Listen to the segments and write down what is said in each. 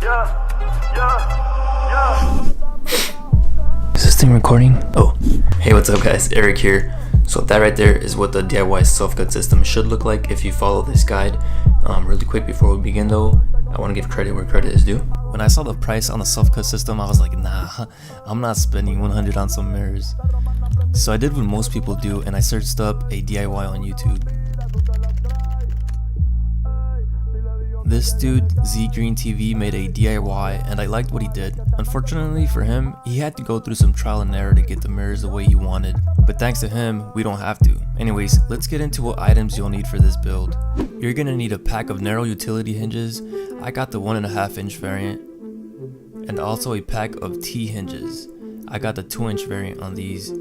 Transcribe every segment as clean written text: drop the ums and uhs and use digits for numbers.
Is this thing recording? Oh, hey, what's up guys, Eric here. So that right there is what the DIY self-cut system should look like if you follow this guide. Really quick before we begin though, I want to give credit where credit is due. When I saw the price on the self-cut system, I was like, nah, I'm not spending 100 on some mirrors. So I did what most people do and I searched up a DIY on YouTube. This dude, Z Green TV, made a DIY and I liked what he did. Unfortunately for him, he had to go through some trial and error to get the mirrors the way he wanted. But thanks to him, we don't have to. Anyways, let's get into what items you'll need for this build. You're gonna need a pack of narrow utility hinges. I got the 1.5 inch variant. And also a pack of T hinges. I got the 2 inch variant on these.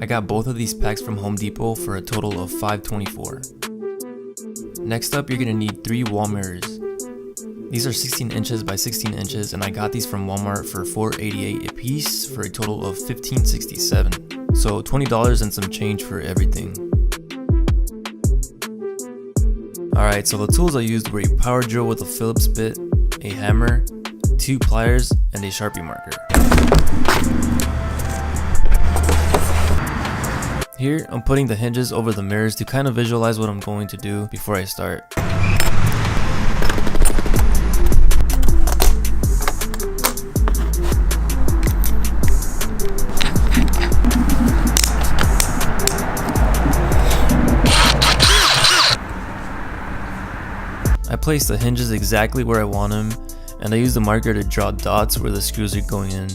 I got both of these packs from Home Depot for a total of $524. Next up, you're gonna need 3 wall mirrors. These are 16 inches by 16 inches and I got these from Walmart for $4.88 a piece for a total of $15.67. So $20 and some change for everything. Alright, so the tools I used were a power drill with a Phillips bit, a hammer, 2 pliers, and a Sharpie marker. Here, I'm putting the hinges over the mirrors to kind of visualize what I'm going to do before I start. I place the hinges exactly where I want them, and I use the marker to draw dots where the screws are going in.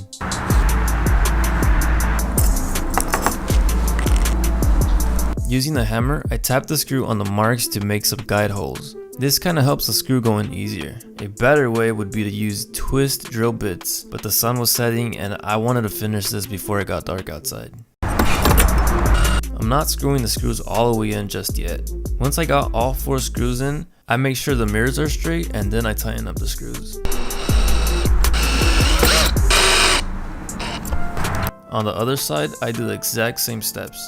Using the hammer, I tap the screw on the marks to make some guide holes. This kind of helps the screw go in easier. A better way would be to use twist drill bits, but the sun was setting and I wanted to finish this before it got dark outside. I'm not screwing the screws all the way in just yet. Once I got all 4 screws in, I make sure the mirrors are straight and then I tighten up the screws. On the other side, I do the exact same steps.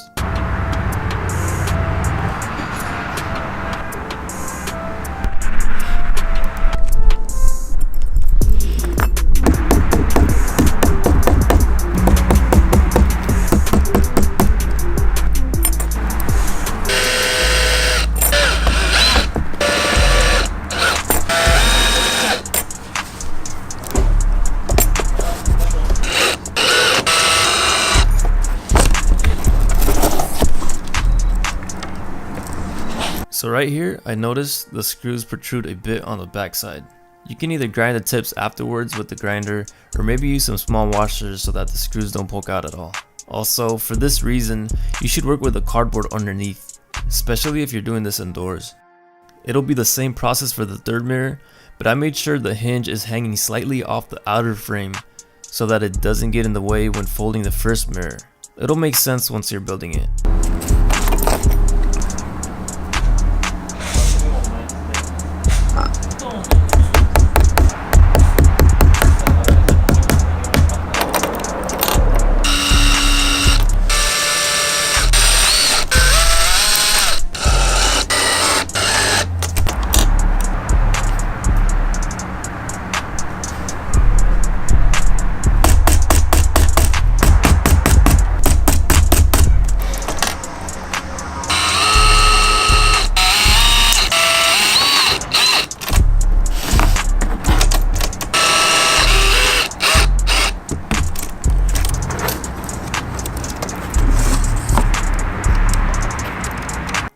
So right here, I noticed the screws protrude a bit on the back side. You can either grind the tips afterwards with the grinder, or maybe use some small washers so that the screws don't poke out at all. Also, for this reason, you should work with a cardboard underneath, especially if you're doing this indoors. It'll be the same process for the third mirror, but I made sure the hinge is hanging slightly off the outer frame so that it doesn't get in the way when folding the first mirror. It'll make sense once you're building it.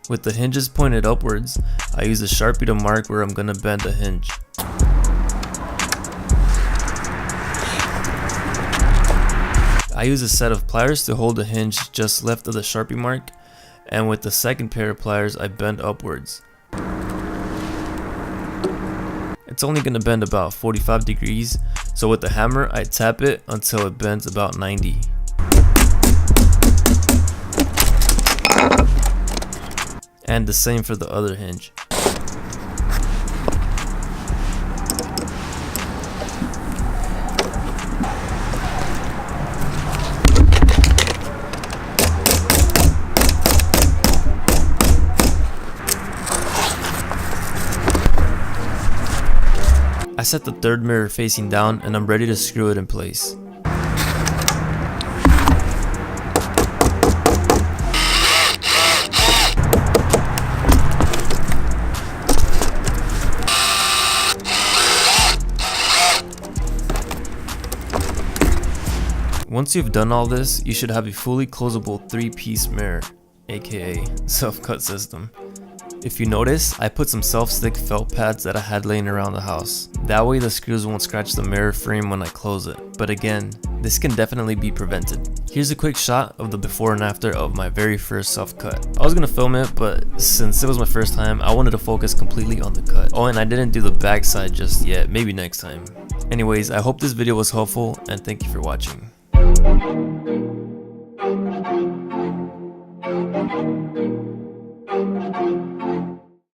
With the hinges pointed upwards, I use a Sharpie to mark where I'm going to bend the hinge. I use a set of pliers to hold the hinge just left of the Sharpie mark, and with the second pair of pliers I bend upwards. It's only going to bend about 45 degrees, so with the hammer I tap it until it bends about 90. And the same for the other hinge. I set the third mirror facing down and I'm ready to screw it in place. Once you've done all this, you should have a fully closable 3-piece mirror, aka self-cut system. If you notice, I put some self-stick felt pads that I had laying around the house. That way the screws won't scratch the mirror frame when I close it. But again, this can definitely be prevented. Here's a quick shot of the before and after of my very first self-cut. I was gonna film it, but since it was my first time, I wanted to focus completely on the cut. Oh, and I didn't do the back side just yet, maybe next time. Anyways, I hope this video was helpful and thank you for watching.